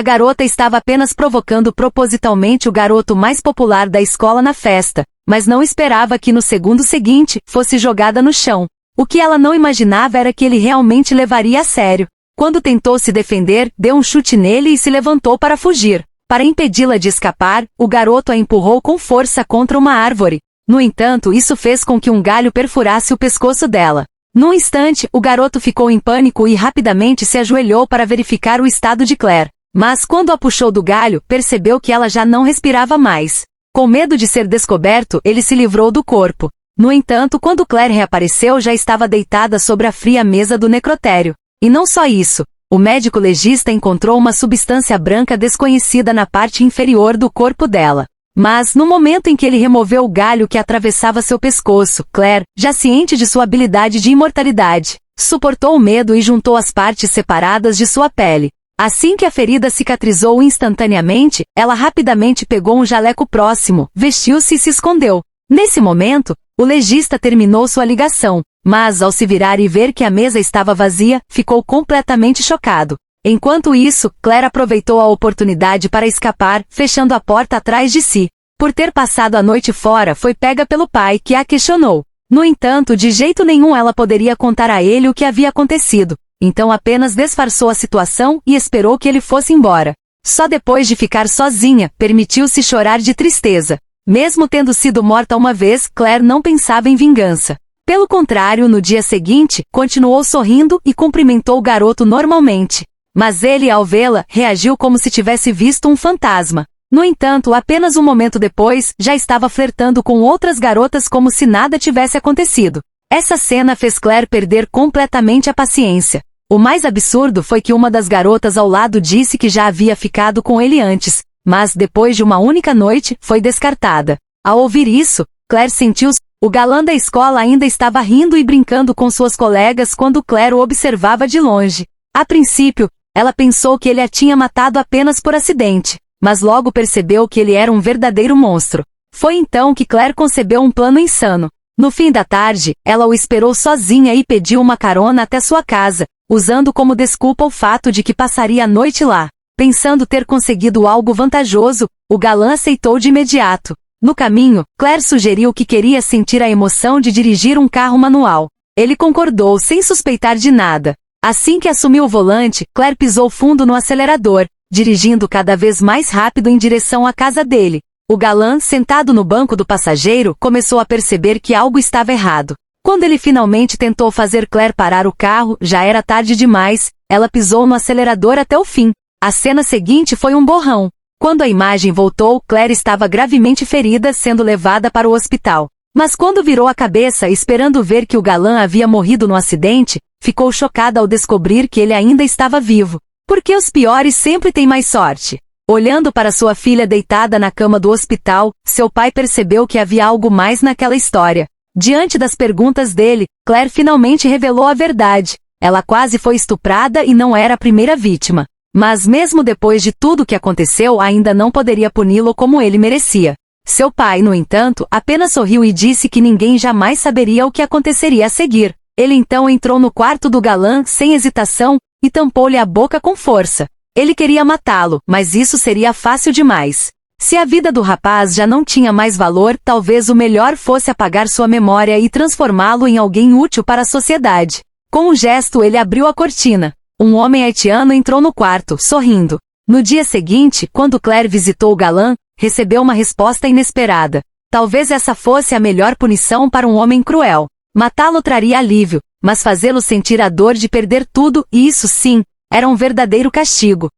A garota estava apenas provocando propositalmente o garoto mais popular da escola na festa, mas não esperava que no segundo seguinte fosse jogada no chão. O que ela não imaginava era que ele realmente levaria a sério. Quando tentou se defender, deu um chute nele e se levantou para fugir. Para impedi-la de escapar, o garoto a empurrou com força contra uma árvore. No entanto, isso fez com que um galho perfurasse o pescoço dela. Num instante, o garoto ficou em pânico e rapidamente se ajoelhou para verificar o estado de Claire. Mas quando a puxou do galho, percebeu que ela já não respirava mais. Com medo de ser descoberto, ele se livrou do corpo. No entanto, quando Claire reapareceu, já estava deitada sobre a fria mesa do necrotério. E não só isso. O médico legista encontrou uma substância branca desconhecida na parte inferior do corpo dela. Mas, no momento em que ele removeu o galho que atravessava seu pescoço, Claire, já ciente de sua habilidade de imortalidade, suportou o medo e juntou as partes separadas de sua pele. Assim que a ferida cicatrizou instantaneamente, ela rapidamente pegou um jaleco próximo, vestiu-se e se escondeu. Nesse momento, o legista terminou sua ligação. Mas, ao se virar e ver que a mesa estava vazia, ficou completamente chocado. Enquanto isso, Claire aproveitou a oportunidade para escapar, fechando a porta atrás de si. Por ter passado a noite fora, foi pega pelo pai, que a questionou. No entanto, de jeito nenhum ela poderia contar a ele o que havia acontecido. Então apenas disfarçou a situação e esperou que ele fosse embora. Só depois de ficar sozinha, permitiu-se chorar de tristeza. Mesmo tendo sido morta uma vez, Claire não pensava em vingança. Pelo contrário, no dia seguinte, continuou sorrindo e cumprimentou o garoto normalmente. Mas ele, ao vê-la, reagiu como se tivesse visto um fantasma. No entanto, apenas um momento depois, já estava flertando com outras garotas como se nada tivesse acontecido. Essa cena fez Claire perder completamente a paciência. O mais absurdo foi que uma das garotas ao lado disse que já havia ficado com ele antes, mas depois de uma única noite, foi descartada. Ao ouvir isso, Claire sentiu-se. O galã da escola ainda estava rindo e brincando com suas colegas quando Claire o observava de longe. A princípio, ela pensou que ele a tinha matado apenas por acidente, mas logo percebeu que ele era um verdadeiro monstro. Foi então que Claire concebeu um plano insano. No fim da tarde, ela o esperou sozinha e pediu uma carona até sua casa, usando como desculpa o fato de que passaria a noite lá. Pensando ter conseguido algo vantajoso, o galã aceitou de imediato. No caminho, Claire sugeriu que queria sentir a emoção de dirigir um carro manual. Ele concordou sem suspeitar de nada. Assim que assumiu o volante, Claire pisou fundo no acelerador, dirigindo cada vez mais rápido em direção à casa dele. O galã, sentado no banco do passageiro, começou a perceber que algo estava errado. Quando ele finalmente tentou fazer Claire parar o carro, já era tarde demais, ela pisou no acelerador até o fim. A cena seguinte foi um borrão. Quando a imagem voltou, Claire estava gravemente ferida, sendo levada para o hospital. Mas quando virou a cabeça esperando ver que o galã havia morrido no acidente, ficou chocada ao descobrir que ele ainda estava vivo. Porque os piores sempre têm mais sorte. Olhando para sua filha deitada na cama do hospital, seu pai percebeu que havia algo mais naquela história. Diante das perguntas dele, Claire finalmente revelou a verdade. Ela quase foi estuprada e não era a primeira vítima. Mas mesmo depois de tudo o que aconteceu, ainda não poderia puni-lo como ele merecia. Seu pai, no entanto, apenas sorriu e disse que ninguém jamais saberia o que aconteceria a seguir. Ele então entrou no quarto do galã, sem hesitação, e tampou-lhe a boca com força. Ele queria matá-lo, mas isso seria fácil demais. Se a vida do rapaz já não tinha mais valor, talvez o melhor fosse apagar sua memória e transformá-lo em alguém útil para a sociedade. Com um gesto ele abriu a cortina. Um homem haitiano entrou no quarto, sorrindo. No dia seguinte, quando Claire visitou o galã, recebeu uma resposta inesperada. Talvez essa fosse a melhor punição para um homem cruel. Matá-lo traria alívio, mas fazê-lo sentir a dor de perder tudo, e isso sim, era um verdadeiro castigo.